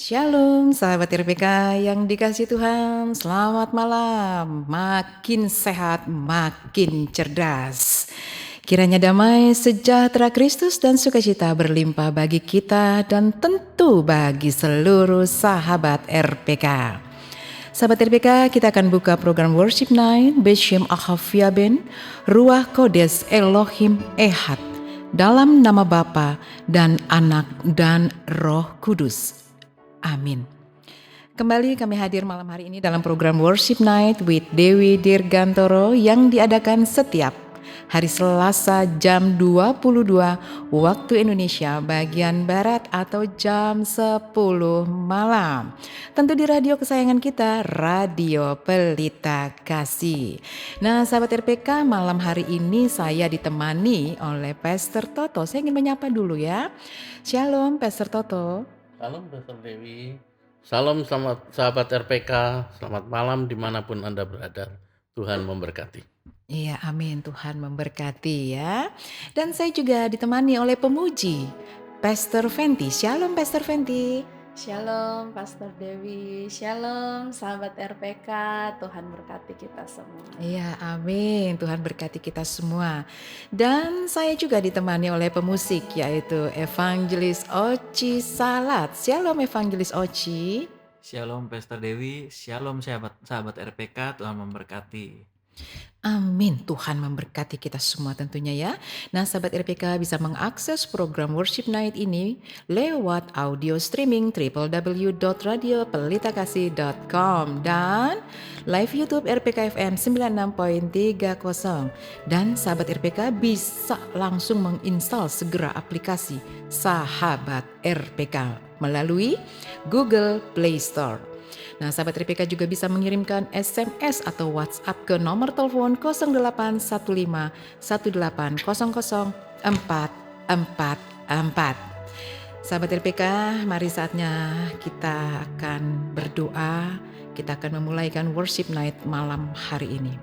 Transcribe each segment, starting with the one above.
Shalom sahabat RPK yang dikasihi Tuhan, selamat malam. Makin sehat, makin cerdas. Kiranya damai, sejahtera Kristus dan sukacita berlimpah bagi kita dan tentu bagi seluruh sahabat RPK. Sahabat RPK, kita akan buka program Worship Night Beshem Ahaviaben Ruach Kodes Elohim Ehad dalam nama Bapa dan Anak dan Roh Kudus. Amin. Kembali kami hadir malam hari ini dalam program Worship Night with Dewi Dirgantoro yang diadakan setiap hari Selasa jam 22 waktu Indonesia bagian Barat atau jam 10 malam. Tentu di radio kesayangan kita, Radio Pelita Kasih. Nah sahabat RPK, malam hari ini saya ditemani oleh Pastor Toto. Saya ingin menyapa dulu ya. Shalom Pastor Toto. Salam Pastor Dewi, salam sahabat RPK, selamat malam dimanapun Anda berada, Tuhan memberkati. Iya, amin, Tuhan memberkati ya. Dan saya juga ditemani oleh pemuji, Pastor Fenty. Shalom Pastor Fenty. Shalom Pastor Dewi, shalom sahabat RPK, Tuhan berkati kita semua. Iya, amin, Tuhan berkati kita semua. Dan saya juga ditemani oleh pemusik yaitu Evangelis Oci Salat. Shalom Evangelis Oci. Shalom Pastor Dewi, shalom sahabat RPK, Tuhan memberkati. Amin, Tuhan memberkati kita semua tentunya ya. Nah sahabat RPK bisa mengakses program Worship Night ini lewat audio streaming www.radiopelitakasih.com dan live YouTube RPK FM 96.30. Dan sahabat RPK bisa langsung menginstal segera aplikasi Sahabat RPK melalui Google Play Store. Nah, sahabat RPK juga bisa mengirimkan SMS atau WhatsApp ke nomor telepon 0815 1800 444. Sahabat RPK, mari saatnya kita akan berdoa. Kita akan memulaikan worship night malam hari ini.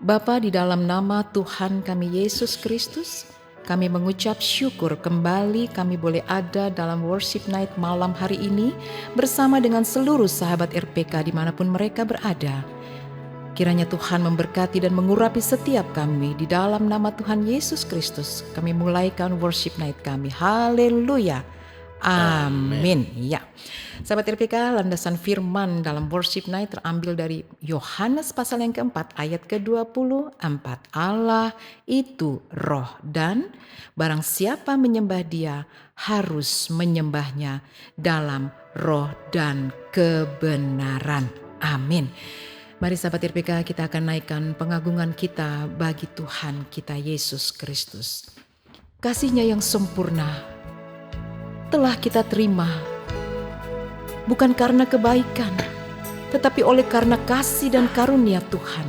Bapa, di dalam nama Tuhan kami Yesus Kristus, kami mengucap syukur kembali kami boleh ada dalam worship night malam hari ini bersama dengan seluruh sahabat RPK dimanapun mereka berada. Kiranya Tuhan memberkati dan mengurapi setiap kami di dalam nama Tuhan Yesus Kristus. Kami mulaikan worship night kami. Haleluya. Amin. Ya. Sahabat RPK, landasan firman dalam worship night terambil dari Yohanes pasal yang keempat ayat ke-24. Allah itu roh dan barang siapa menyembah dia harus menyembahnya dalam roh dan kebenaran. Amin. Mari sahabat RPK, kita akan naikkan pengagungan kita bagi Tuhan kita Yesus Kristus. Kasih-Nya yang sempurna telah kita terima, bukan karena kebaikan, tetapi oleh karena kasih dan karunia Tuhan.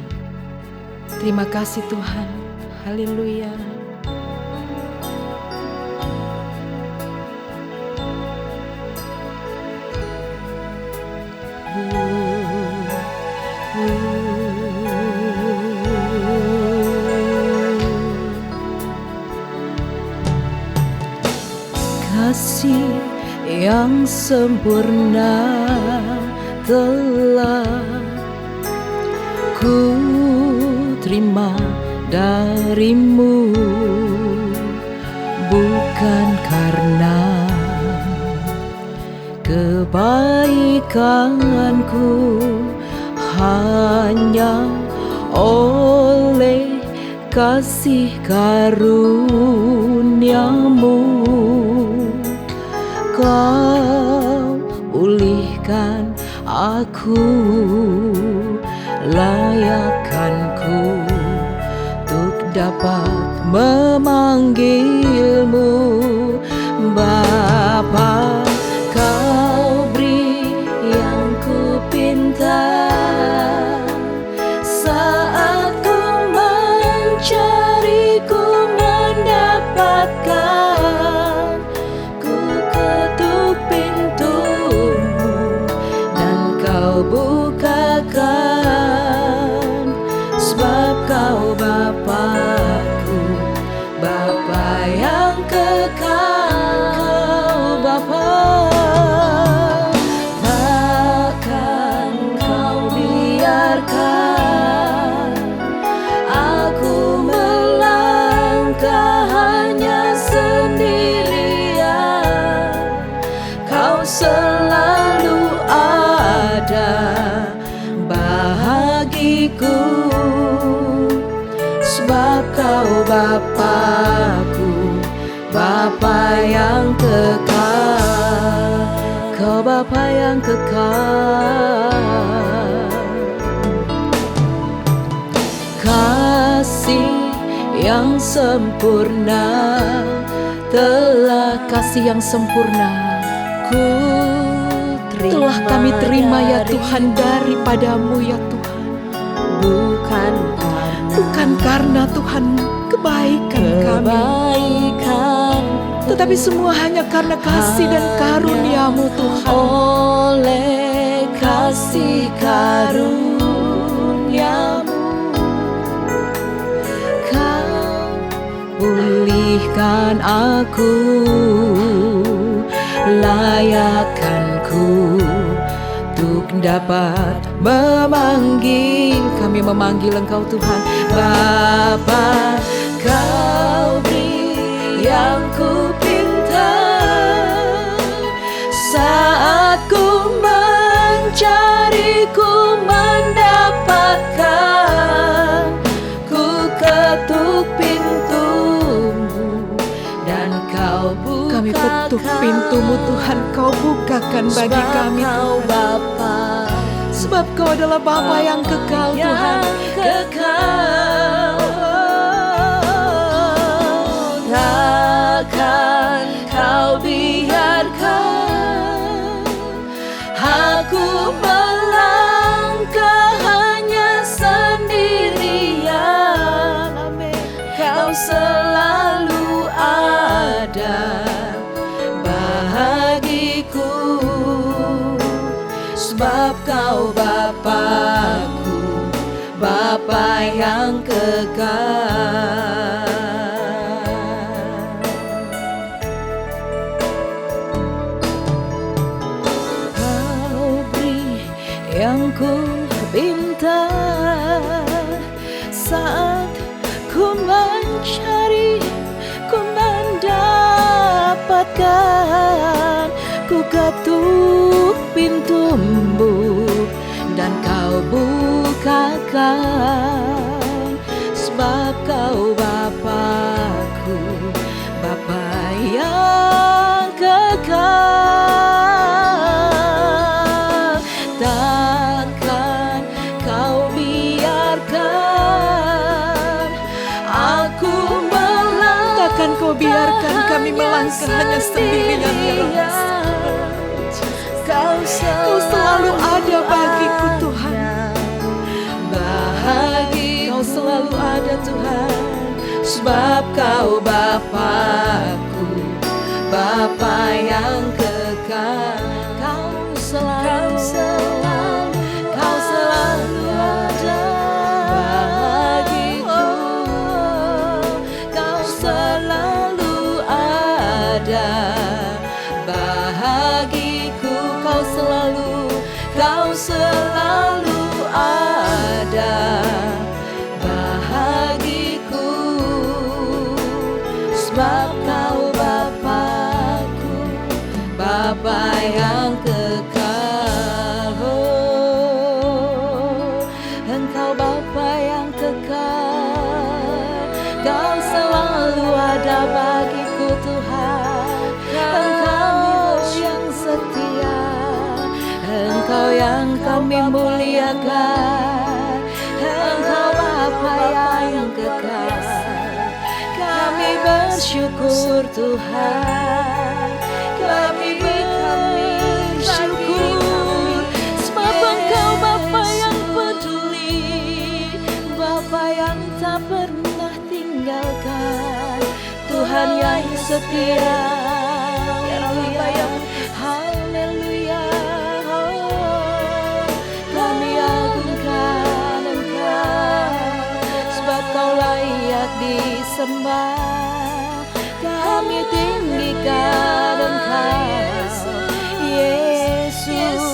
Terima kasih Tuhan. Haleluya. Kasih yang sempurna telah ku terima darimu, bukan karena kebaikanku, hanya oleh kasih karuniamu. Kau pulihkan aku, layakkanku untuk dapat memanggilmu Bapa. Kau beri yang ku pinta saat ku mencari, ku mendapatkan. Bukakan, sebab Kau Bapa-Ku, Bapa yang kekal, Kau Bapa Kau Bapakku, Bapa yang kekal, Kau Bapa yang kekal. Kasih yang sempurna, kasih yang sempurna telah kami terima ya Tuhan daripadamu ya Tuhan. Bukan karena Tuhan kebaikan kami, tetapi semua hanya karena kasih dan karuniamu Tuhan. Oleh kasih karuniamu Kau pulihkan aku, layakkanku untuk dapat kami memanggil Engkau Tuhan. Bapa, Kau beri yang ku pinta, saat ku mencari, ku mendapatkan, ku ketuk pintumu dan Kau bukakan. Kami ketuk pintumu Tuhan, Kau bukakan bagi kami Tuhan. Sebab Kau adalah Bapa yang kekal Tuhan, kekal. Takkan Kau biarkan aku melangkah hanya sendirian. Kau selalu ada bagiku, sebab Kau Bapakku, Bapa yang kekal. Kau beri yang ku pinta, saat ku mencari, ku mendapatkan, ku ketuk pintumu dan Kau bukakan, sebab Kau Bapakku, Bapa yang kekal. Takkan Kau biarkan aku melangkah, takkan Kau biarkan kami melangkah hanya sendirian ya Rabb. Kau selalu ada bagiku Tuhan, Kau selalu ada Tuhan, sebab Kau Bapakku, Bapa yang kekal. Kau selalu ada bagiku, Kau selalu ada bagiku, Kau selalu ada bagiku, sebab Kau Bapakku, Bapa yang kekal. Oh, Engkau Bapa yang kekal, Kau selalu ada bagiku Tuhan. Engkau yang setia, Engkau yang kami muliakan, Engkau Bapa yang kekal. Kami bersyukur Tuhan, kami bersyukur, sebab Engkau Bapa yang peduli, Bapa yang tak pernah tinggalkan, Tuhan yang setia. Haleluya, kami agungkan Engkau, sebab Kau layak disembah. Kami tinggikan Engkau, Yesus.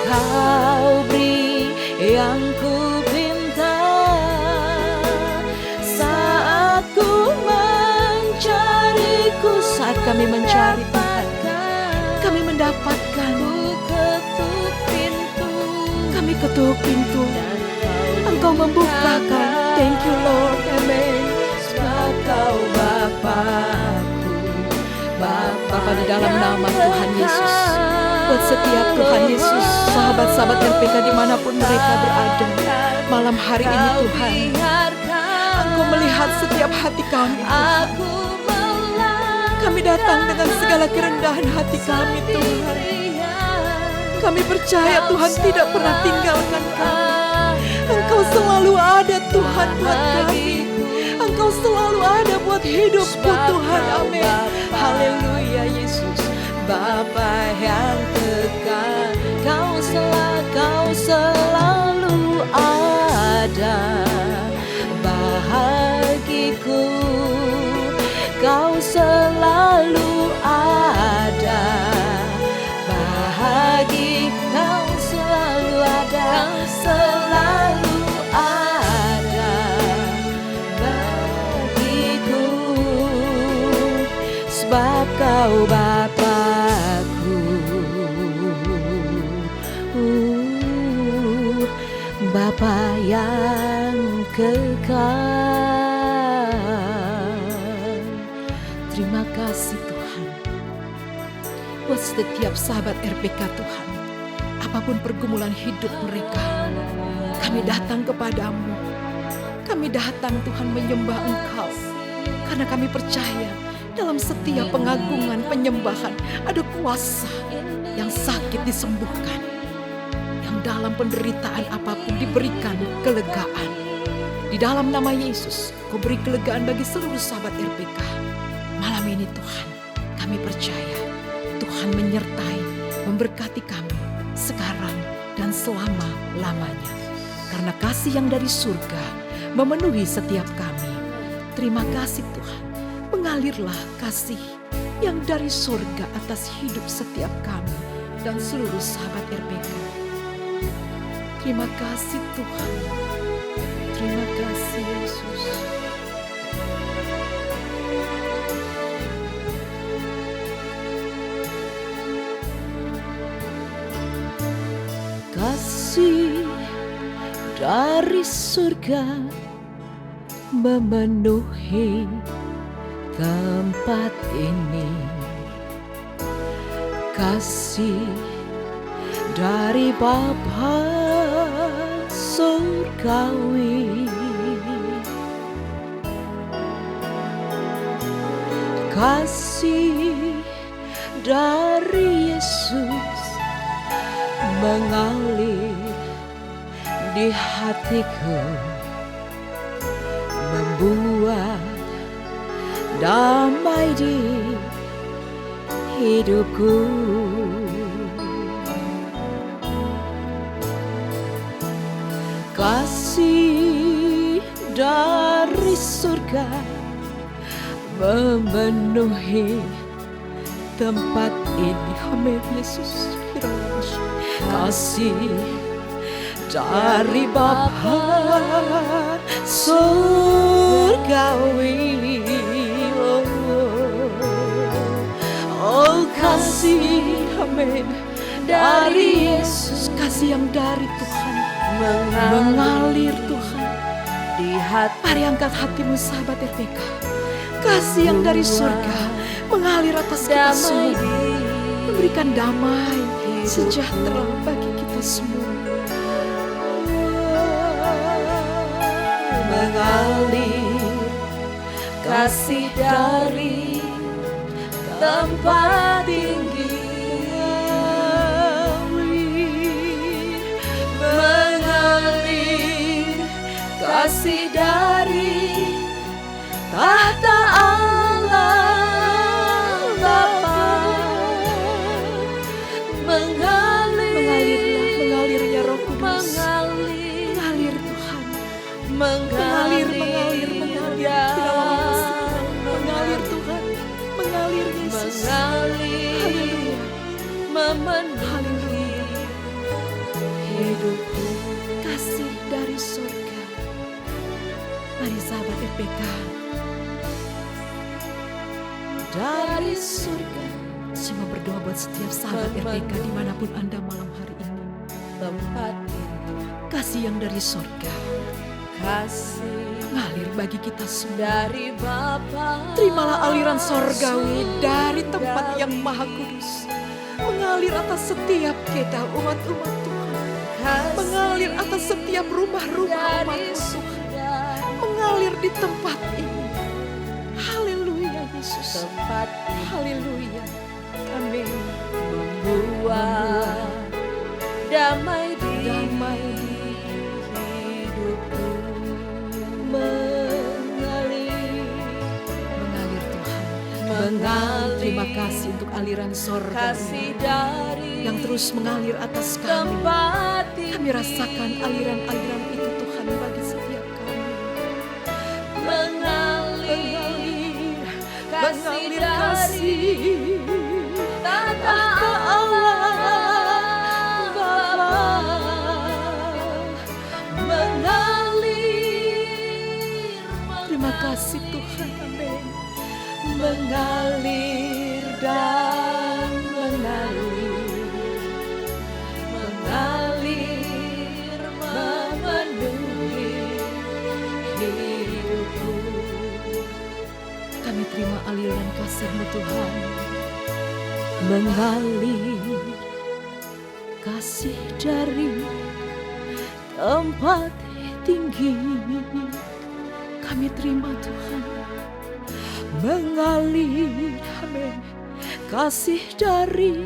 Kau beri yang ku pinta, saat ku mencariku, saat kami mencari Tuhan, kami mendapatkan. Kami ketuk pintu, Engkau Engkau membukakan. Thank you Lord. Amen. Sebab Kau Bapa-Ku, Bapa di dalam nama Tuhan Yesus, buat setiap Tuhan Yesus, sahabat-sahabat RPK dimanapun mereka berada, malam hari ini Tuhan, Engkau melihat setiap hati kami Tuhan. Kami datang dengan segala kerendahan hati kami Tuhan. Kami percaya Tuhan tidak pernah tinggalkan kami. Engkau selalu ada Tuhan buat kami. Engkau selalu ada buat hidupku Tuhan. Amin. Haleluya Yesus. Bapa yang kekal, Kau selalu ada bahagiku. Kau selalu ada bahagi. Kau selalu ada, selalu ada bagiku. Sebab Kau Bapa-Ku, Bapa yang kekal. Terima kasih Tuhan buat setiap sahabat RPK Tuhan. Apapun pergumulan hidup mereka, kami datang kepadamu. Kami datang Tuhan menyembah Engkau, karena kami percaya dalam setiap pengagungan penyembahan ada kuasa. Yang sakit disembuhkan, yang dalam penderitaan apapun diberikan kelegaan. Di dalam nama Yesus, Kau beri kelegaan bagi seluruh sahabat RPK. Malam ini Tuhan, kami percaya Tuhan menyertai, memberkati kami sekarang dan selama-lamanya. Karena kasih yang dari surga memenuhi setiap kami. Terima kasih Tuhan, mengalirlah kasih yang dari surga atas hidup setiap kami dan seluruh sahabat RPK. Terima kasih Tuhan. Terima kasih Yesus. Kasih dari surga memenuhi tempat ini. Kasih dari Bapa surgawi. Kasih dari Yesus mengalir di hatiku, membuat damai di hidupku. Kasih dari surga memenuhi tempat ini. Amin Yesus. Kasih dari Bapa surgawi. Oh kasih, amin, dari Yesus. Kasih yang dari Tuhan mengalir Tuhan di hati. Mari angkat hatimu sahabat RPK. Kasih yang dari surga mengalir atas kita semua, memberikan damai sejahtera bagi kita semua. Mengalir kasih dari tempat tinggi, mengalir kasih dari tahta Allah Bapa. Mengalir ya Roh Kudus, mengalir Tuhan, mengalir Tuhan, mengalir Yesus, haleluya, memenuhi hidupku. Kasih dari surga. Mari sahabat RPK, dari surga. Saya mau berdoa buat setiap sahabat RPK dimanapun Anda malam hari ini. Tempat kasih yang dari surga kasih Mengalir bagi kita semua. dari Bapa. Terimalah aliran sorgawi dari tempat yang maha kudus. Mengalir atas setiap kita umat-umat Tuhan. Mengalir atas setiap rumah-rumah dari umat Tuhan. surga. Mengalir di tempat ini. Haleluya Yesus. Tempat ini Haleluya. Amin. membuat damai di hidupku. Mengalir Tuhan. Mengalir. Terima kasih untuk aliran sorga kasih dari yang terus mengalir atas kami. tempat ini. Kami rasakan aliran-aliran itu Tuhan bagi setiap kami. Mengalir kasih Mengalir dari kasih tata Allah Bapa. Mengalir. Terima kasih Tuhan, amin. Mengalir dan mengalir. Mengalir memenuhi hidupku. Kami terima aliran kasih-Mu Tuhan. Mengalir kasih dari tempat tinggi. Kami terima Tuhan. Mengalir, amin. Kasih dari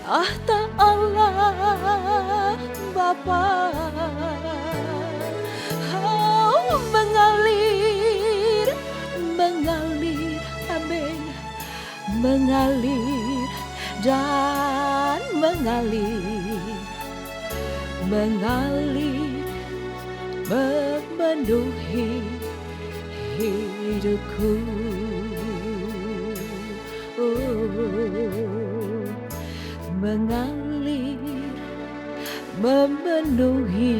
tahta Allah Bapa. Oh, mengalir, amin. Mengalir dan mengalir. Memenuhi hidupku. Mengalir, memenuhi.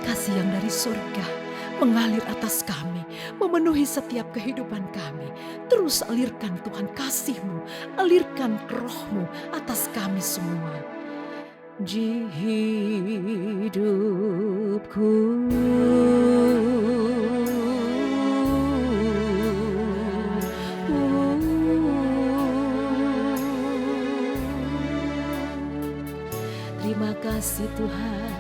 Kasih yang dari surga mengalir atas kami, memenuhi setiap kehidupan kami. Terus alirkan Tuhan kasih-Mu, alirkan roh-Mu atas kami semua. Di hidupku. Terima kasih Tuhan.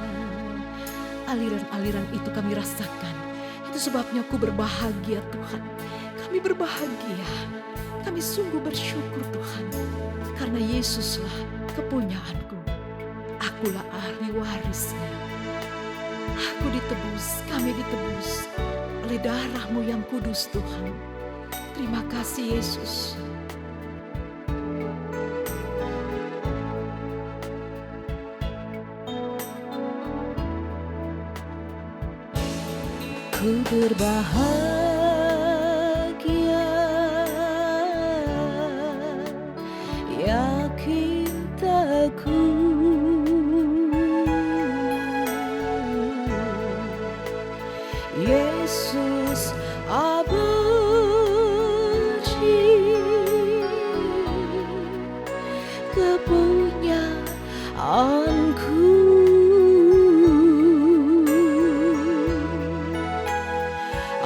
Aliran-aliran itu kami rasakan. Itu sebabnya aku berbahagia Tuhan. Kami berbahagia. Kami sungguh bersyukur Tuhan. Karena Yesuslah kepunyaanku. Akulah ahli warisnya. Aku ditebus, kami ditebus oleh darah-Mu yang kudus Tuhan. Terima kasih Yesus. Ku berbahagia, yakin teguh, Yesus abadi, kepunyaanku.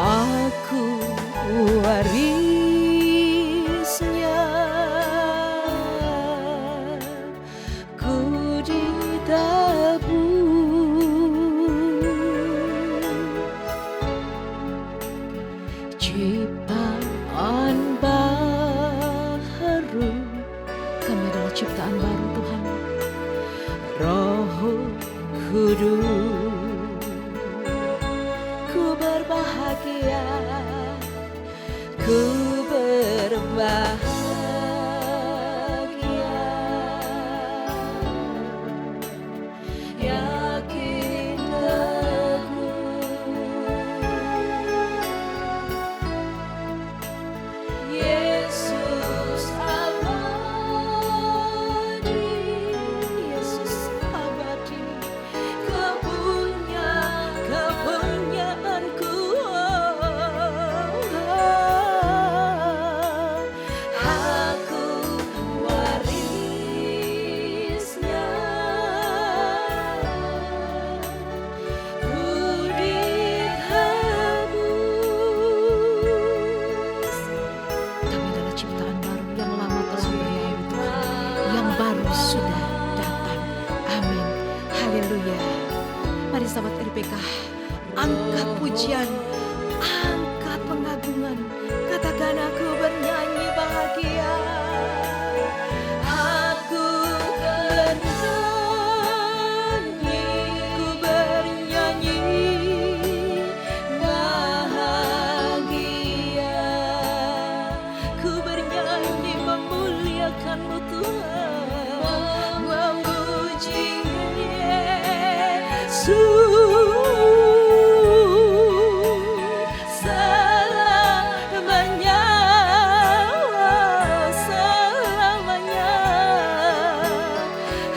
Aku warisnya, ku ditebus, ciptaan baru. Kami adalah ciptaan baru Tuhan. Roh Kudus, ku berbahagia, ku berbahagia, yakin teguh, Yesus abadi, Yesus abadi, kepunyaanku. Mari sahabat RPK, angkat pujian, angkat pengagungan. Katakan aku bernyanyi bahagia. Aku bernyanyi bahagia. Ku bernyanyi memuliakan-Mu Tuhan, memuji Yesus. Selamanya, selamanya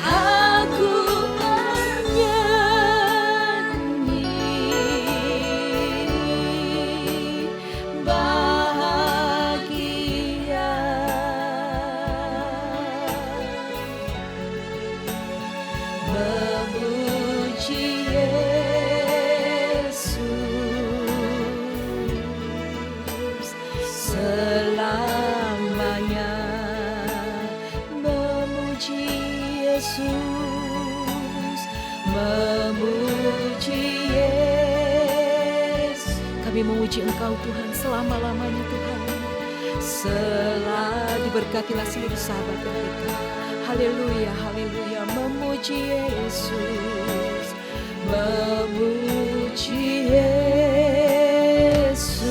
aku bernyanyi bahagia. Memuji Yesus selamanya, memuji Yesus, memuji Yesus. Kami memuji Engkau Tuhan selama-lamanya Tuhan. Diberkatilah seluruh sahabat mereka. Haleluya, haleluya, memuji Yesus, memuji Yesus.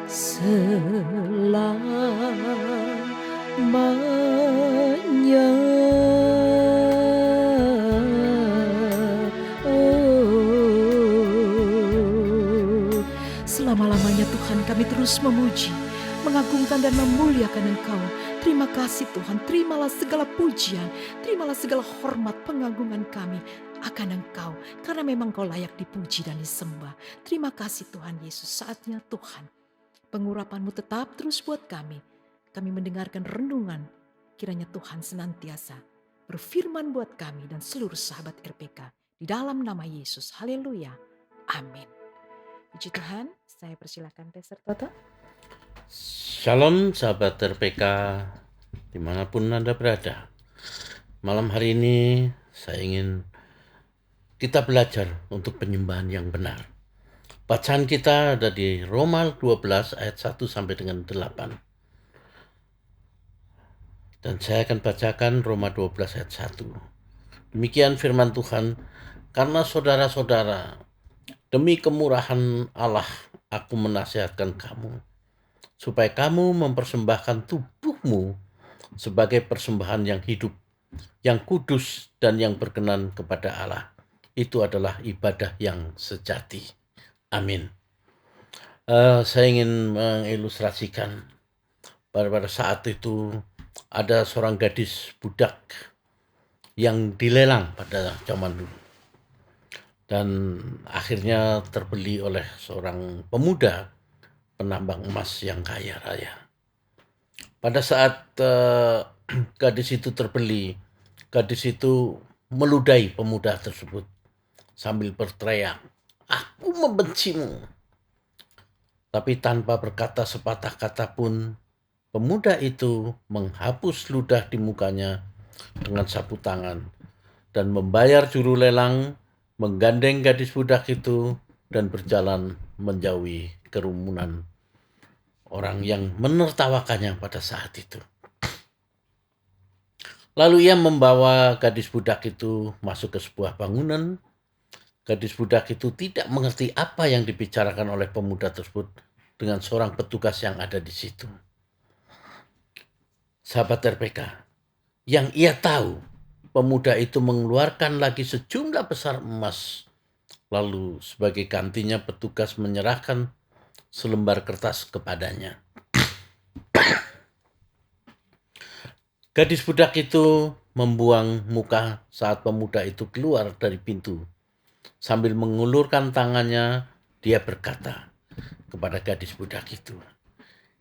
Selamanya. Selama-lamanya Tuhan kami terus memuji, mengagungkan dan memuliakan Engkau. Terima kasih Tuhan, terimalah segala pujian, terimalah segala hormat pengagungan kami akan Engkau. Karena memang Kau layak dipuji dan disembah. Terima kasih Tuhan Yesus, saatnya Tuhan. Pengurapan-Mu tetap terus buat kami. Kami mendengarkan renungan, kiranya Tuhan senantiasa berfirman buat kami dan seluruh sahabat RPK. Di dalam nama Yesus, haleluya, amin. Puji Tuhan, saya persilakan Pastor Toto. Shalom sahabat RPK dimanapun Anda berada. Malam hari ini saya ingin kita belajar untuk penyembahan yang benar. Bacaan kita ada di Roma 12 ayat 1 sampai dengan 8. Dan saya akan bacakan Roma 12 ayat 1. Demikian firman Tuhan, karena saudara-saudara, demi kemurahan Allah, aku menasihatkan kamu, supaya kamu mempersembahkan tubuhmu sebagai persembahan yang hidup, yang kudus dan yang berkenan kepada Allah. Itu adalah ibadah yang sejati. Amin. Saya ingin mengilustrasikan pada saat itu ada seorang gadis budak yang dilelang pada zaman dulu. Dan akhirnya terbeli oleh seorang pemuda penambang emas yang kaya raya. Pada saat gadis itu terbeli, gadis itu meludahi pemuda tersebut sambil berteriak, "Aku membencimu." Tapi tanpa berkata sepatah kata pun, pemuda itu menghapus ludah di mukanya dengan sapu tangan dan membayar juru lelang, menggandeng gadis budak itu dan berjalan menjauhi kerumunan orang yang menertawakannya pada saat itu. Lalu ia membawa gadis budak itu masuk ke sebuah bangunan. Gadis budak itu tidak mengerti apa yang dibicarakan oleh pemuda tersebut dengan seorang petugas yang ada di situ. Sahabat RPK, yang ia tahu, pemuda itu mengeluarkan lagi sejumlah besar emas. Lalu sebagai gantinya petugas menyerahkan selembar kertas kepadanya. Gadis budak itu membuang muka saat pemuda itu keluar dari pintu. Sambil mengulurkan tangannya, dia berkata kepada gadis budak itu,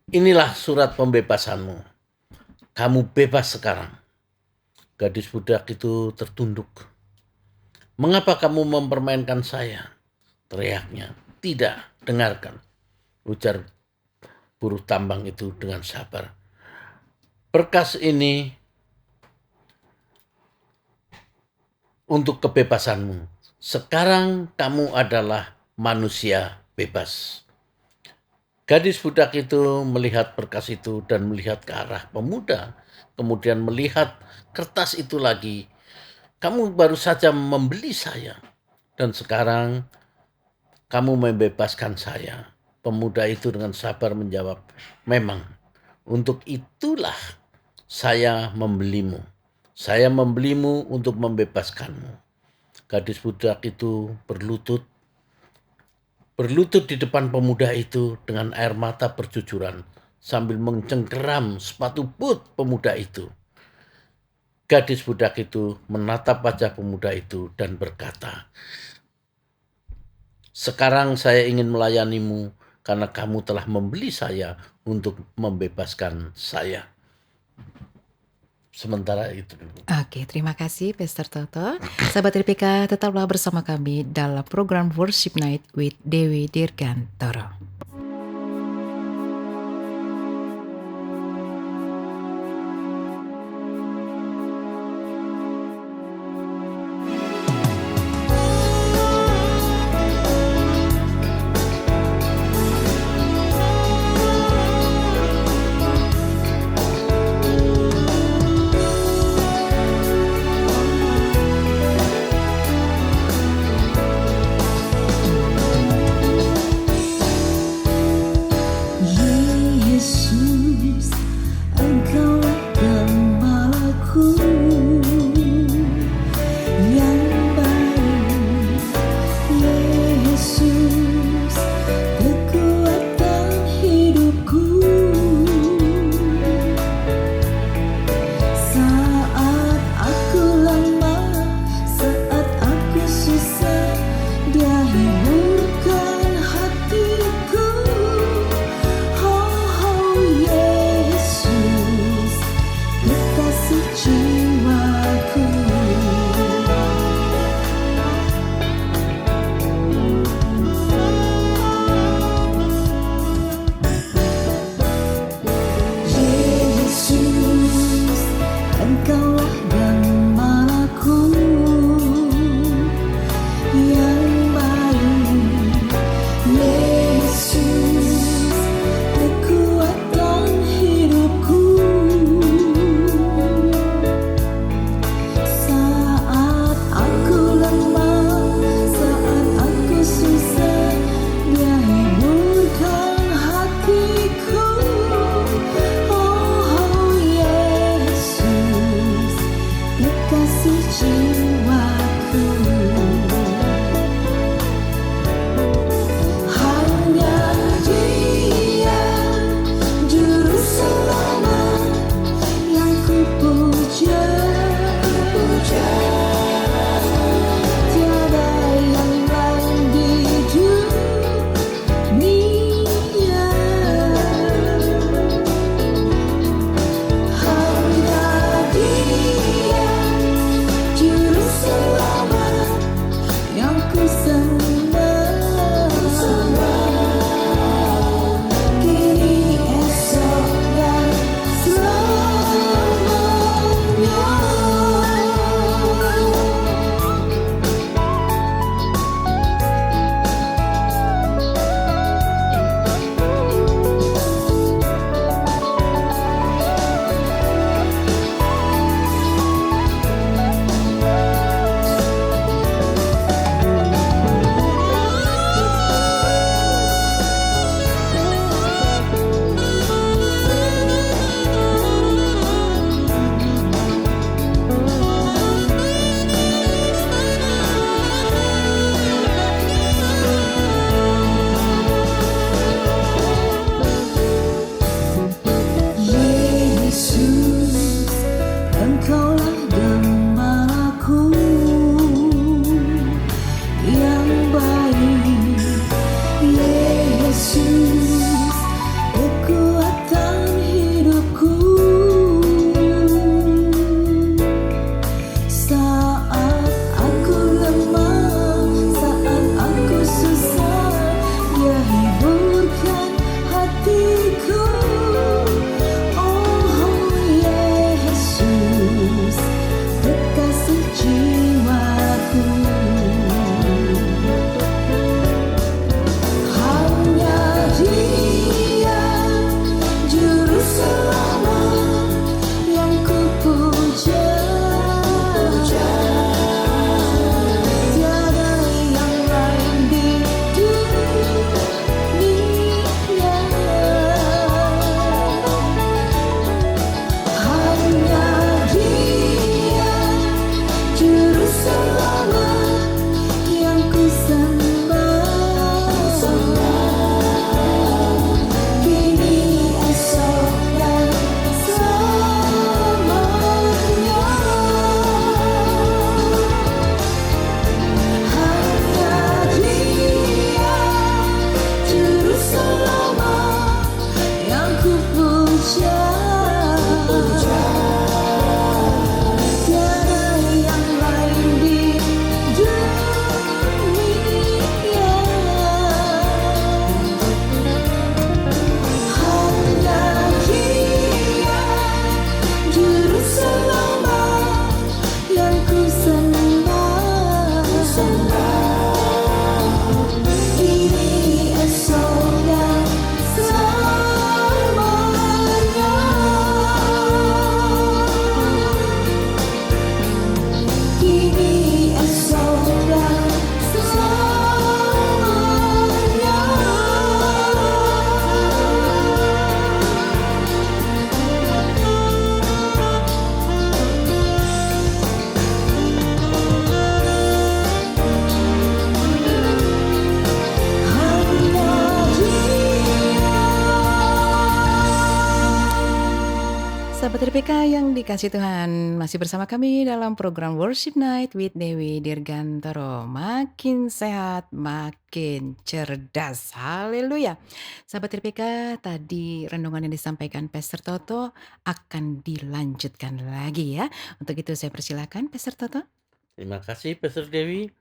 "Inilah surat pembebasanmu. Kamu bebas sekarang." Gadis budak itu tertunduk. "Mengapa kamu mempermainkan saya?" teriaknya. "Tidak, dengarkan," ujar buruh tambang itu dengan sabar. Berkas ini untuk kebebasanmu. Sekarang kamu adalah manusia bebas. Gadis budak itu melihat berkas itu dan melihat ke arah pemuda, kemudian melihat kertas itu lagi. Kamu baru saja membeli saya, dan sekarang kamu membebaskan saya. Pemuda itu dengan sabar menjawab, memang untuk itulah saya membelimu. Saya membelimu untuk membebaskanmu. Gadis budak itu berlutut di depan pemuda itu dengan air mata bercucuran sambil mencengkeram sepatu boot pemuda itu. Gadis budak itu menatap wajah pemuda itu dan berkata, sekarang saya ingin melayanimu karena kamu telah membeli saya untuk membebaskan saya. Sementara itu dulu. Oke, terima kasih Pastor Toto. Sahabat RPK, tetaplah bersama kami dalam program Worship Night with Dewi Dirgantoro. Sahabat RPK yang dikasih Tuhan, masih bersama kami dalam program Worship Night with Dewi Dirgantoro. Makin sehat, makin cerdas. Haleluya. Sahabat RPK, tadi renungan yang disampaikan Pastor Toto akan dilanjutkan lagi ya. Untuk itu saya persilakan Pastor Toto. Terima kasih Pastor Dewi.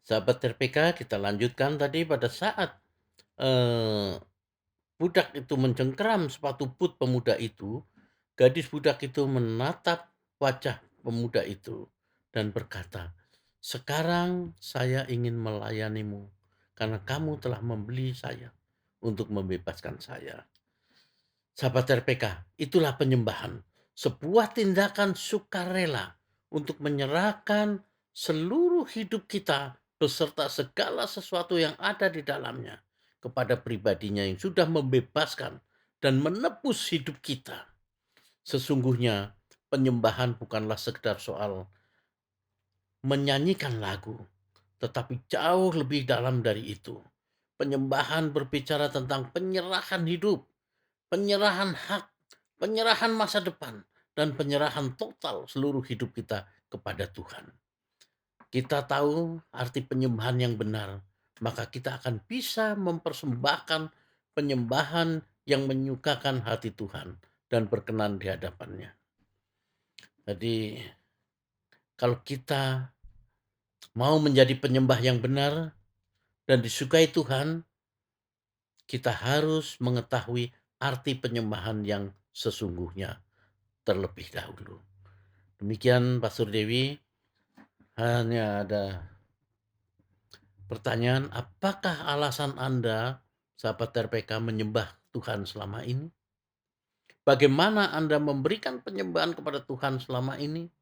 Sahabat RPK, kita lanjutkan tadi pada saat budak itu mencengkeram sepatu but pemuda itu, gadis budak itu menatap wajah pemuda itu dan berkata, "Sekarang saya ingin melayanimu karena kamu telah membeli saya untuk membebaskan saya." Sahabat RPK, itulah penyembahan, sebuah tindakan sukarela untuk menyerahkan seluruh hidup kita beserta segala sesuatu yang ada di dalamnya kepada pribadinya yang sudah membebaskan dan menebus hidup kita. Sesungguhnya penyembahan bukanlah sekedar soal menyanyikan lagu, tetapi jauh lebih dalam dari itu. Penyembahan berbicara tentang penyerahan hidup, penyerahan hak, penyerahan masa depan, dan penyerahan total seluruh hidup kita kepada Tuhan. Kita tahu arti penyembahan yang benar, maka kita akan bisa mempersembahkan penyembahan yang menyukakan hati Tuhan dan berkenan di hadapannya. Jadi kalau kita mau menjadi penyembah yang benar dan disukai Tuhan, kita harus mengetahui arti penyembahan yang sesungguhnya terlebih dahulu. Demikian Pastor Dewi, hanya ada pertanyaan, apakah alasan Anda, sahabat RPK, menyembah Tuhan selama ini? Bagaimana Anda memberikan penyembahan kepada Tuhan selama ini?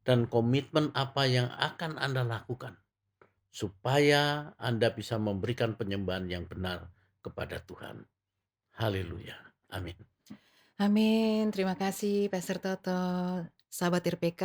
Dan komitmen apa yang akan Anda lakukan supaya Anda bisa memberikan penyembahan yang benar kepada Tuhan. Haleluya. Amin. Amin. Terima kasih Pastor Toto. Sahabat RPK,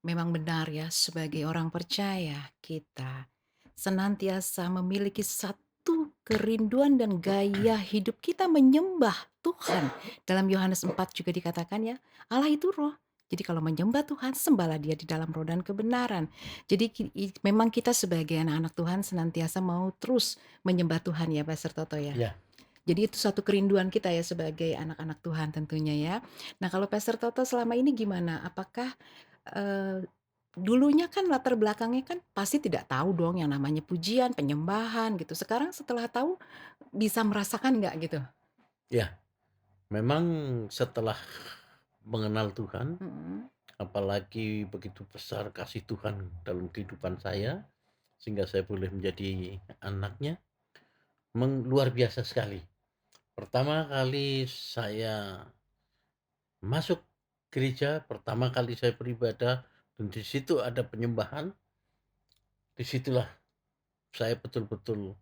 memang benar ya, sebagai orang percaya kita senantiasa memiliki satu kerinduan dan gaya hidup kita menyembah Tuhan. Dalam Yohanes 4 juga dikatakan ya, Allah itu roh. Jadi kalau menyembah Tuhan, sembahlah dia di dalam roh dan kebenaran. Jadi memang kita sebagai anak-anak Tuhan senantiasa mau terus menyembah Tuhan ya Pastor Toto ya. Ya. Jadi itu satu kerinduan kita ya sebagai anak-anak Tuhan tentunya ya. Nah kalau Pastor Toto selama ini gimana? Apakah dulunya kan latar belakangnya kan pasti tidak tahu dong yang namanya pujian, penyembahan gitu. Sekarang setelah tahu bisa merasakan nggak gitu? Ya, memang setelah mengenal Tuhan, Mm-mm. apalagi begitu besar kasih Tuhan dalam kehidupan saya, sehingga saya boleh menjadi anaknya, luar biasa sekali. Pertama kali saya masuk gereja, pertama kali saya beribadah, dan di situ ada penyembahan, disitulah saya betul-betul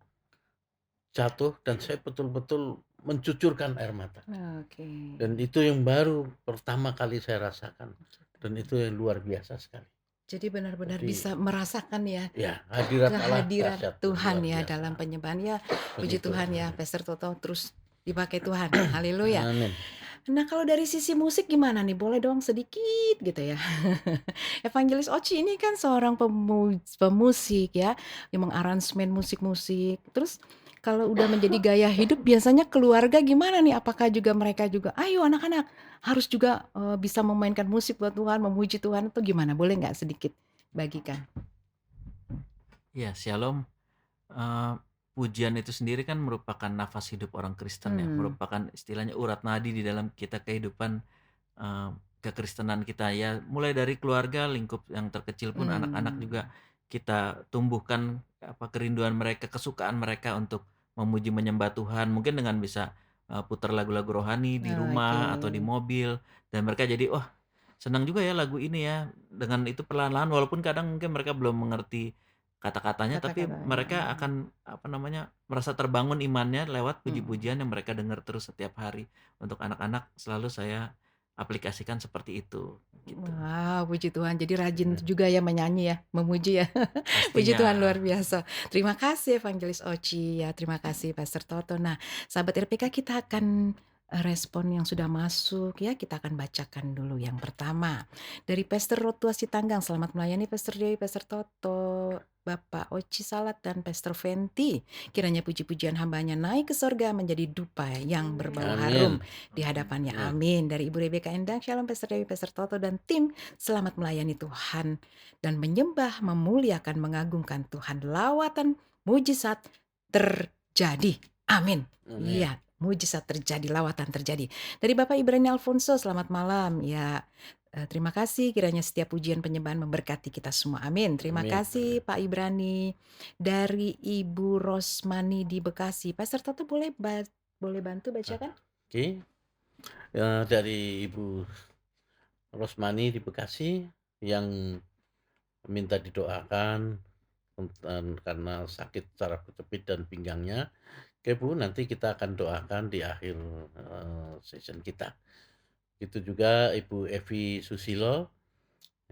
jatuh dan saya betul-betul mencucurkan air mata. Oke. Dan itu yang baru pertama kali saya rasakan. Dan itu yang luar biasa sekali. Jadi benar-benar Jadi, bisa merasakan ya ya, hadirat Allah kehadiran dahsyat, Tuhan luar ya biasa. dalam penyembahan ya. Puji Begitu. Tuhan ya, Pastor Toto terus dipakai Tuhan. Haleluya. Amin. Nah kalau dari sisi musik gimana nih? Boleh dong sedikit gitu ya. Evangelis Oci ini kan seorang pemusik ya, yang mengaransemen musik-musik. Terus kalau udah menjadi gaya hidup biasanya keluarga gimana nih? Apakah juga mereka juga, ayo anak-anak harus juga bisa memainkan musik buat Tuhan, memuji Tuhan atau gimana? Boleh nggak sedikit bagikan? Ya, Shalom. Eh, Pujian itu sendiri kan merupakan nafas hidup orang Kristen ya, merupakan istilahnya urat nadi di dalam kita kehidupan kekristenan kita ya. Mulai dari keluarga, lingkup yang terkecil pun anak-anak juga kita tumbuhkan kerinduan mereka, kesukaan mereka untuk memuji menyembah Tuhan. Mungkin dengan bisa putar lagu-lagu rohani di rumah atau di mobil, dan mereka jadi senang juga ya lagu ini ya. Dengan itu perlahan-lahan, walaupun kadang mungkin mereka belum mengerti kata-katanya, tapi mereka akan merasa terbangun imannya lewat puji-pujian yang mereka dengar terus setiap hari. Untuk anak-anak selalu saya aplikasikan seperti itu gitu. Wow, puji Tuhan. Jadi rajin juga ya menyanyi ya, memuji ya. Puji Pastinya. Tuhan luar biasa. Terima kasih Evangelis Oci ya, terima kasih Pastor Toto. Nah, sahabat RPK kita akan respon yang sudah masuk ya, kita akan bacakan dulu yang pertama. Dari Pastor Rotua Sitanggang, selamat melayani Pastor Dewi, Pastor Toto, Bapak Oci Salat dan Pastor Venti. Kiranya puji-pujian hambanya naik ke sorga menjadi dupa yang berbau harum Amin. di hadapannya. Ya. Amin. Dari Ibu Rebeka Endang, Shalom Pastor Dewi, Pastor Toto dan tim, selamat melayani Tuhan dan menyembah, memuliakan, mengagungkan Tuhan. Lawatan mujizat terjadi. Amin. Amin. Iya, mujizat terjadi, lawatan terjadi. Dari Bapak Ibrani Alfonso, selamat malam. Ya, terima kasih, kiranya setiap pujian penyembahan memberkati kita semua. Amin. Terima Amin. kasih Pak Ibrani. Dari Ibu Rosmani di Bekasi. Pastor Toto boleh bantu bacakan? Oke. Dari Ibu Rosmani di Bekasi yang minta didoakan karena sakit saraf kejepit dan pinggangnya. Oke Bu, nanti kita akan doakan di akhir session kita. Itu juga Ibu Evi Susilo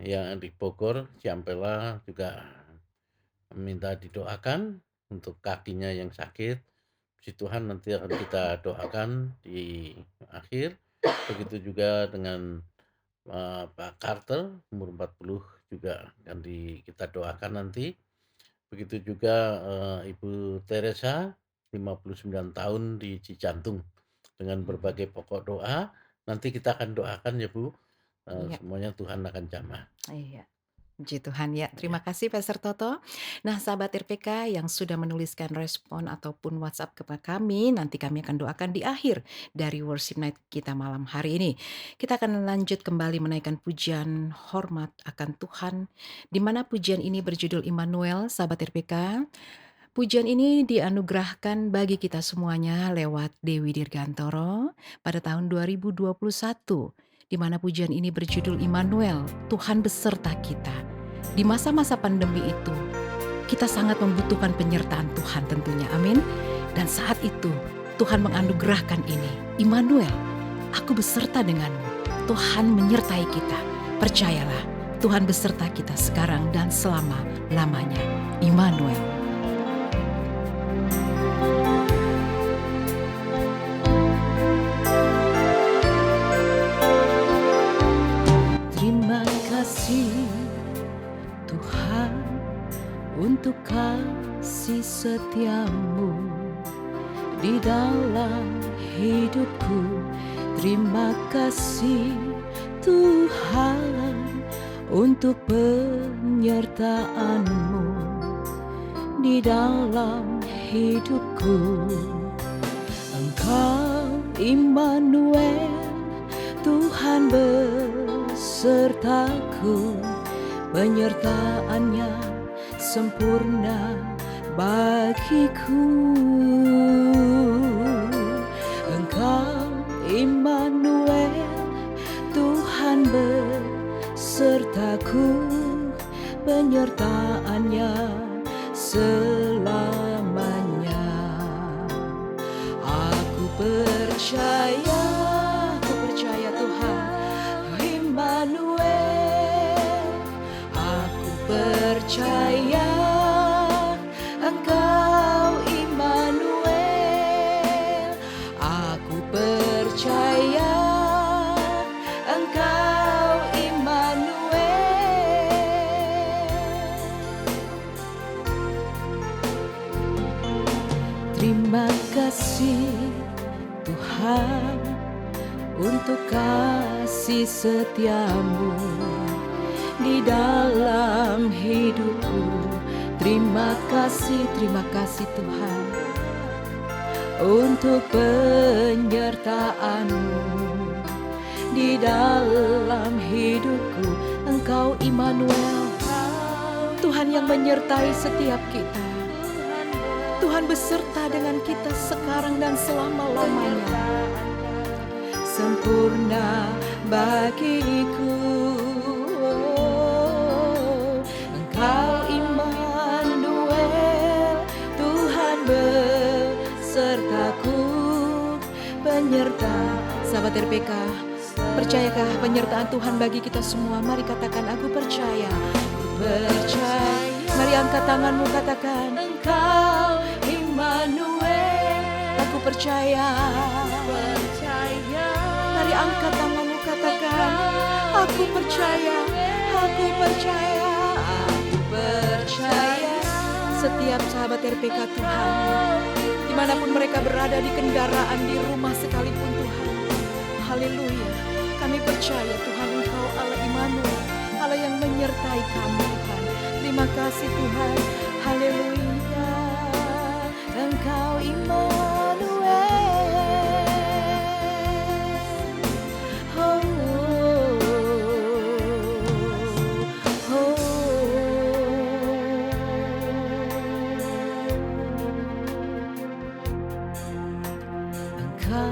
yang di Bogor, Ciampela juga minta didoakan untuk kakinya yang sakit. Puji Tuhan, nanti akan kita doakan di akhir. Begitu juga dengan Pak Carter, umur 40 juga akan kita doakan nanti. Begitu juga Ibu Teresa, 59 tahun di Cijantung, dengan berbagai pokok doa. Nanti kita akan doakan ya Bu, Iya. semuanya Tuhan akan jamah. Iya. Puji Tuhan ya. Ya. Terima kasih Pastor Toto. Nah, sahabat RPK yang sudah menuliskan respon ataupun WhatsApp kepada kami, nanti kami akan doakan di akhir dari worship night kita malam hari ini. Kita akan lanjut kembali menaikkan pujian hormat akan Tuhan, di mana pujian ini berjudul Immanuel, sahabat RPK. Pujian ini dianugerahkan bagi kita semuanya lewat Dewi Dirgantoro pada tahun 2021, di mana pujian ini berjudul Immanuel, Tuhan beserta kita. Di masa-masa pandemi itu, kita sangat membutuhkan penyertaan Tuhan tentunya, amin. Dan saat itu, Tuhan menganugerahkan ini, Immanuel, aku beserta denganmu. Tuhan menyertai kita, percayalah, Tuhan beserta kita sekarang dan selama-lamanya. Immanuel. Terima kasih Tuhan untuk kasih setiamu di dalam hidupku. Terima kasih Tuhan untuk penyertaanmu di dalam hidupku. Engkau Immanuel, Tuhan besertaku, penyertaannya sempurna bagiku. Engkau Immanuel, Tuhan besertaku, penyertaannya selamanya. Aku percaya Tuhan Immanuel. Aku percaya Engkau Immanuel. Aku percaya Engkau Immanuel. Terima kasih Tuhan untuk kasih setiamu di dalam hidupku. Terima kasih Tuhan untuk penyertaanmu di dalam hidupku. Engkau Immanuel, Tuhan yang menyertai setiap kita. Tuhan beserta dengan kita sekarang dan selama-lamanya. Sempurna bagiku. Engkau Immanuel, Tuhan besertaku, penyerta. Sahabat RPK, percayakah penyertaan Tuhan bagi kita semua? Mari katakan, aku percaya. Aku percaya. Mari angkat tanganmu, katakan, Engkau Immanuel, aku percaya. Aku percaya, aku percaya, aku percaya. Setiap sahabat RPK Tuhan, dimanapun mereka berada, di kendaraan, di rumah sekalipun Tuhan, haleluya, kami percaya Tuhan Engkau Allah Immanuel, Allah yang menyertai kami Tuhan. Terima kasih Tuhan, haleluya, Engkau Immanuel. Oh, oh, oh. Engkau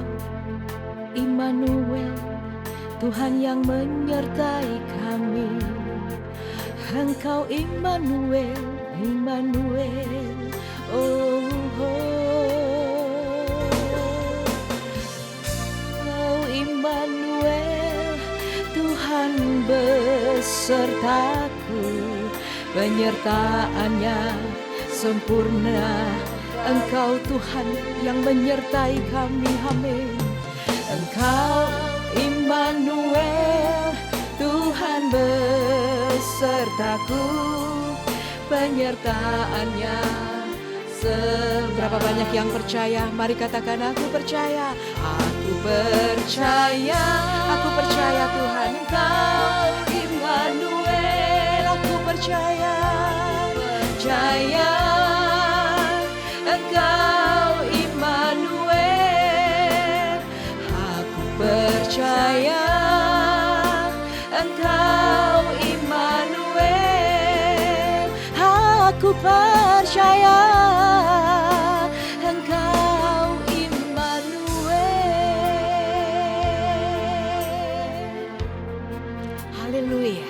Immanuel, Tuhan yang menyertai kami. Engkau Immanuel, Immanuel, oh, oh. Engkau Immanuel, Tuhan besertaku, penyertaannya sempurna. Engkau Tuhan yang menyertai kami, amin. Engkau Immanuel, Tuhan besertaku, penyertaannya. Seberapa banyak yang percaya? Mari katakan, aku percaya, aku percaya, aku percaya Tuhan Engkau Immanuel, aku percaya, percaya Engkau Immanuel, aku percaya Engkau Immanuel, aku percaya Engkau Immanuel. Haleluya.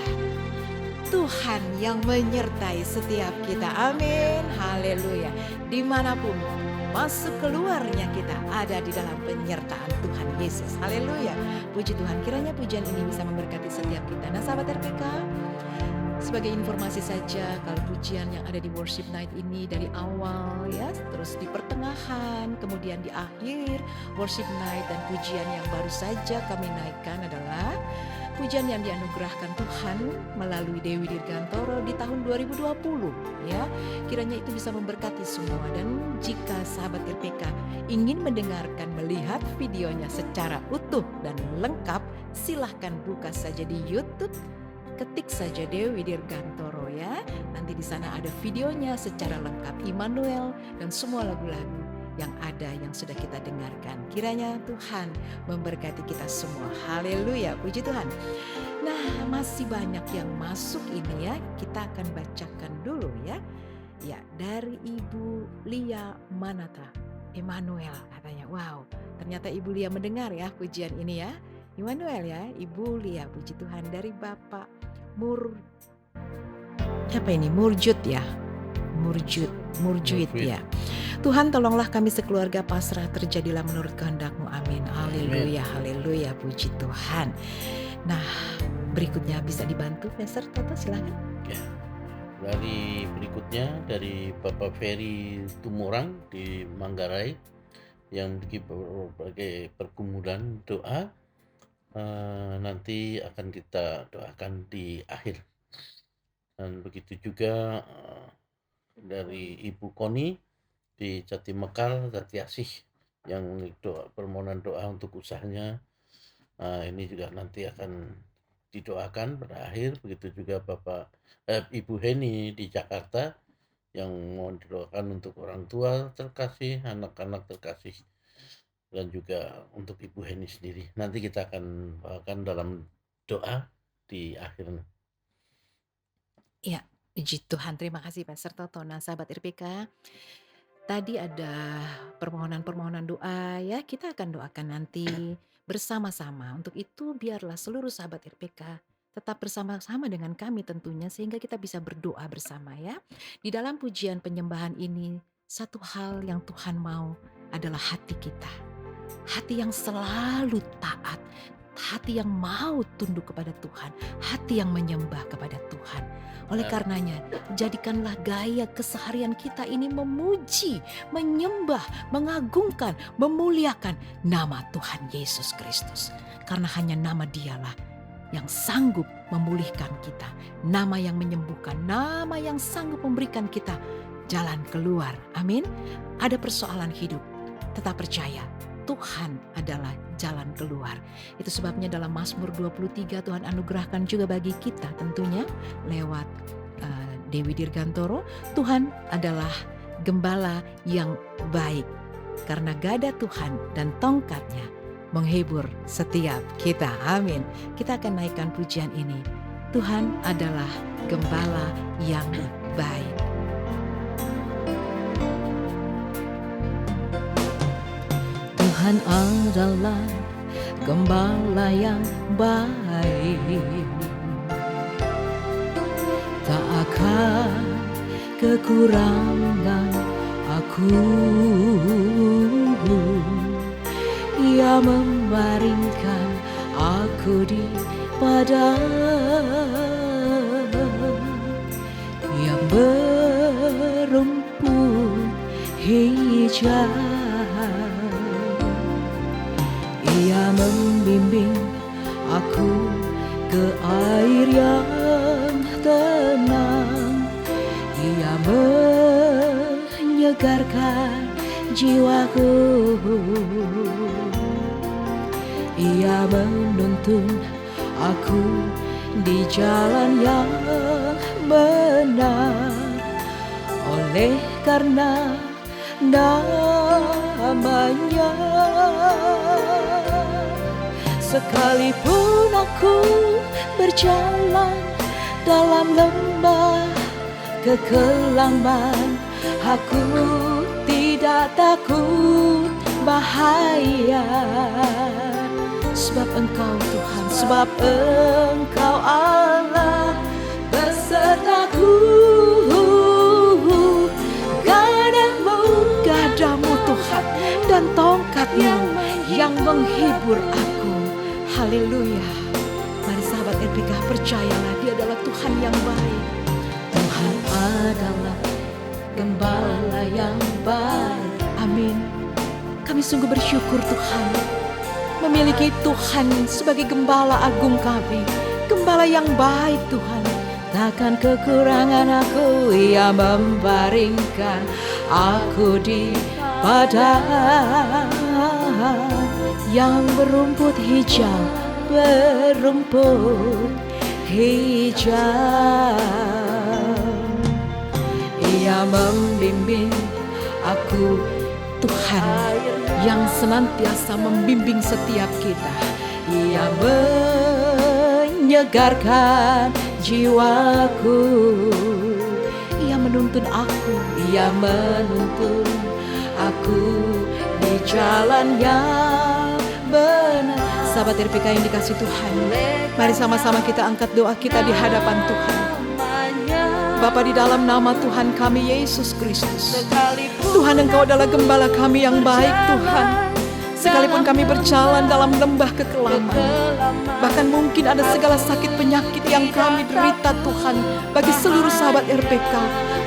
Tuhan yang menyertai setiap kita, amin, haleluya. Dimanapun masuk keluarnya kita ada di dalam penyertaan Tuhan Yesus, haleluya. Puji Tuhan, kiranya pujian ini bisa memberkati setiap kita. Nah sahabat RPK, sebagai informasi saja, kalau pujian yang ada di Worship Night ini dari awal ya, terus di pertengahan, kemudian di akhir Worship Night, dan pujian yang baru saja kami naikkan adalah pujian yang dianugerahkan Tuhan melalui Dewi Dirgantoro di tahun 2020 ya. Kiranya itu bisa memberkati semua, dan jika sahabat RPK ingin mendengarkan, melihat videonya secara utuh dan lengkap, silahkan buka saja di YouTube, ketik saja Dewi Dirgantoro ya. Nanti di sana ada videonya secara lengkap, Immanuel dan semua lagu-lagu yang ada yang sudah kita dengarkan. Kiranya Tuhan memberkati kita semua. Haleluya, puji Tuhan. Nah, masih banyak yang masuk ini ya. Kita akan bacakan dulu ya. Ya, dari Ibu Lia Manata, Immanuel katanya. Wow, ternyata Ibu Lia mendengar ya pujian ini ya. Immanuel ya, Ibu Lia, puji Tuhan. Dari Bapak Murjut ya. Murjuit ya. Tuhan tolonglah kami sekeluarga, pasrah terjadilah menurut kehendak-Mu, amin. Haleluya, haleluya, puji Tuhan. Nah, berikutnya bisa dibantu Pastor Toto, silakan. Ya. Dari berikutnya dari Bapak Ferry Tumorang di Manggarai yang memiliki berbagai pergumulan doa, nanti akan kita doakan di akhir. Dan begitu juga dari Ibu Koni di Jati Mekar, Jati Asih yang permohonan doa untuk usahanya, ini juga nanti akan didoakan pada akhir. Begitu juga Ibu Heni di Jakarta yang mau didoakan untuk orang tua terkasih, anak-anak terkasih, dan juga untuk Ibu Heni sendiri. Nanti kita akan bawakan dalam doa di akhir. Ya, puji Tuhan, terima kasih Pastor Toto. Nah sahabat RPK, tadi ada permohonan-permohonan doa ya, kita akan doakan nanti bersama-sama. Untuk itu biarlah seluruh sahabat RPK tetap bersama-sama dengan kami tentunya, sehingga kita bisa berdoa bersama ya. Di dalam pujian penyembahan ini, satu hal yang Tuhan mau adalah hati kita. Hati yang selalu taat, hati yang mau tunduk kepada Tuhan, hati yang menyembah kepada Tuhan. Oleh karenanya, jadikanlah gaya keseharian kita ini memuji, menyembah, mengagungkan, memuliakan nama Tuhan Yesus Kristus. Karena hanya nama Dialah yang sanggup memulihkan kita, nama yang menyembuhkan, nama yang sanggup memberikan kita jalan keluar. Amin. Ada persoalan hidup, tetap percaya Tuhan adalah jalan keluar. Itu sebabnya dalam Mazmur 23 Tuhan anugerahkan juga bagi kita tentunya lewat Dewi Dirgantoro, Tuhan adalah gembala yang baik. Karena gada Tuhan dan tongkatnya menghibur setiap kita. Amin. Kita akan naikkan pujian ini. Tuhan adalah gembala yang baik. Tuhan adalah gembala yang baik. Tak akan kekurangan aku. Ia membaringkan aku di padang yang berumput hijau. Ia membimbing aku ke air yang tenang. Ia menyegarkan jiwaku. Ia menuntun aku di jalan yang benar. Oleh karena namanya, sekalipun aku berjalan dalam lembah kekelaman, aku tidak takut bahaya. Sebab Engkau Tuhan, sebab Engkau Allah besertaku. Gadamu Tuhan dan tongkatmu yang menghibur aku. Haleluya. Mari sahabat RPK, percayalah Dia adalah Tuhan yang baik. Tuhan adalah gembala yang baik. Amin. Kami sungguh bersyukur Tuhan memiliki Tuhan sebagai gembala agung kami, gembala yang baik Tuhan. Takkan kekurangan aku, Ia membaringkan aku di padang yang berumput hijau, berumput hijau. Ia membimbing aku, Tuhan yang senantiasa membimbing setiap kita. Ia menyegarkan jiwaku. Ia menuntun aku, Ia menuntun aku di jalan yang benar. Sahabat RPK yang dikasih Tuhan, mari sama-sama kita angkat doa kita di hadapan Tuhan. Bapa, di dalam nama Tuhan kami Yesus Kristus, Tuhan Engkau adalah gembala kami yang baik Tuhan. Sekalipun kami berjalan dalam lembah kekelaman, bahkan mungkin ada segala sakit penyakit yang kami derita Tuhan. Bagi seluruh sahabat RPK,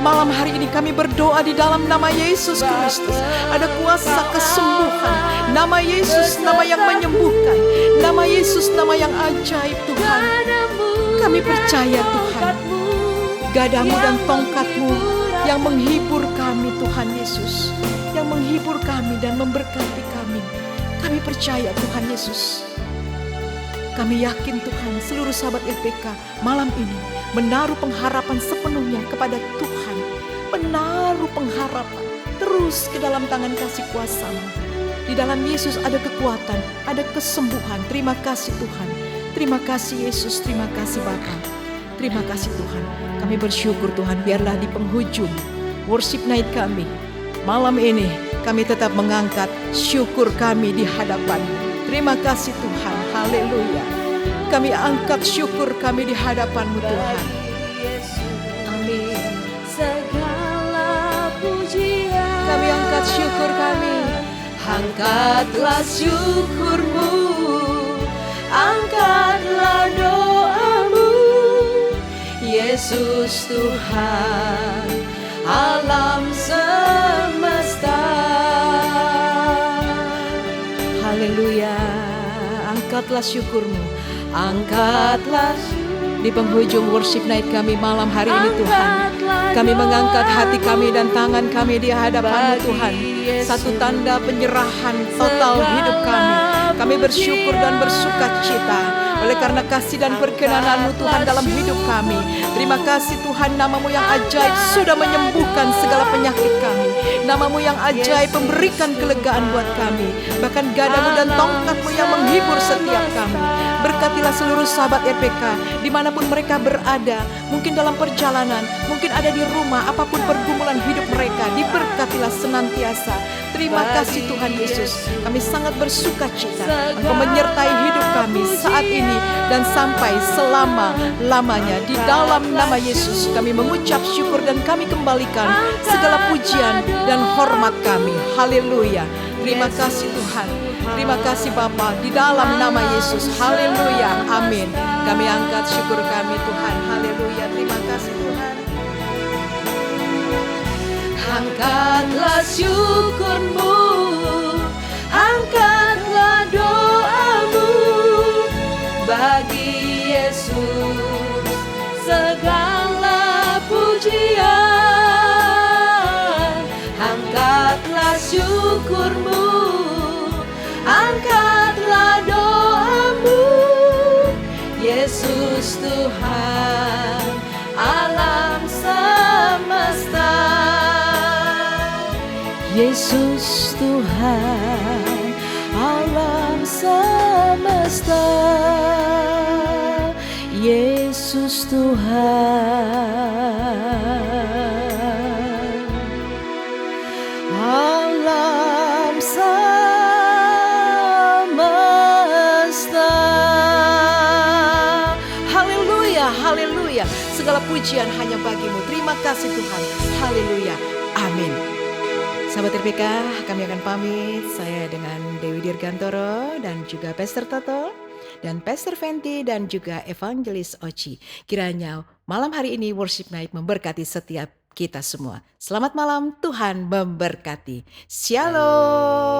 malam hari ini kami berdoa di dalam nama Yesus Kristus. Ada kuasa kesembuhan. Nama Yesus, nama yang menyembuhkan. Nama Yesus, nama yang ajaib Tuhan. Kami percaya Tuhan, gadamu dan tongkatmu yang menghibur kami Tuhan Yesus, yang menghibur kami dan memberkati kami. Kami percaya Tuhan Yesus. Kami yakin Tuhan, seluruh sahabat RPK malam ini menaruh pengharapan sepenuhnya kepada Tuhan. Menaruh pengharapan terus ke dalam tangan kasih kuasa-Mu. Di dalam Yesus ada kekuatan, ada kesembuhan. Terima kasih Tuhan. Terima kasih Yesus, terima kasih Bapa. Terima kasih Tuhan. Kami bersyukur Tuhan, biarlah di penghujung worship night kami malam ini, kami tetap mengangkat syukur kami di hadapan-Mu. Terima kasih Tuhan. Haleluya. Kami angkat syukur kami di hadapan-Mu Tuhan. Amin. Segala pujian Kami angkat syukur kami. Angkatlah syukur-Mu, angkatlah doa-Mu, Yesus Tuhan alam semesta. Haleluya. Angkatlah syukur-Mu, Angkatlah di penghujung worship night kami malam hari ini Tuhan. Kami mengangkat hati kami dan tangan kami di hadapan-Mu Tuhan. Satu tanda penyerahan total hidup kami. Kami bersyukur dan bersuka cita oleh karena kasih dan perkenanan-Mu Tuhan dalam hidup kami. Terima kasih Tuhan, nama-Mu yang ajaib sudah menyembuhkan segala penyakit kami. Nama-Mu yang ajaib memberikan kelegaan buat kami. Bahkan gadamu dan tongkat-Mu yang menghibur setiap kami. Berkatilah seluruh sahabat RPK dimanapun mereka berada, mungkin dalam perjalanan, mungkin ada di rumah, apapun pergumulan hidup mereka, diberkatilah senantiasa. Terima kasih Tuhan Yesus, kami sangat bersuka cita Engkau menyertai hidup kami saat ini dan sampai selama-lamanya. Di dalam nama Yesus kami mengucap syukur dan kami kembalikan segala pujian dan hormat kami. Haleluya. Terima kasih Tuhan. Terima kasih Bapa, di dalam nama Yesus. Haleluya. Amin. Kami angkat syukur kami Tuhan. Haleluya. Terima kasih Tuhan. Angkatlah syukurmu, angkatlah doamu bagi Yesus, segala pujian. Angkatlah syukurmu, angkatlah doamu, Yesus Tuhan alam semesta. Yesus Tuhan alam semesta. Yesus Tuhan alam semesta. Haleluya, haleluya. Segala pujian hanya bagi-Mu. Terima kasih Tuhan. Haleluya. Amin. Sahabat RPK, kami akan pamit. Saya dengan Dewi Dirgantoro dan juga Pastor Toto dan Pastor Fenty dan juga Evangelis Oci. Kiranya malam hari ini worship night memberkati setiap kita semua. Selamat malam, Tuhan memberkati. Shalom.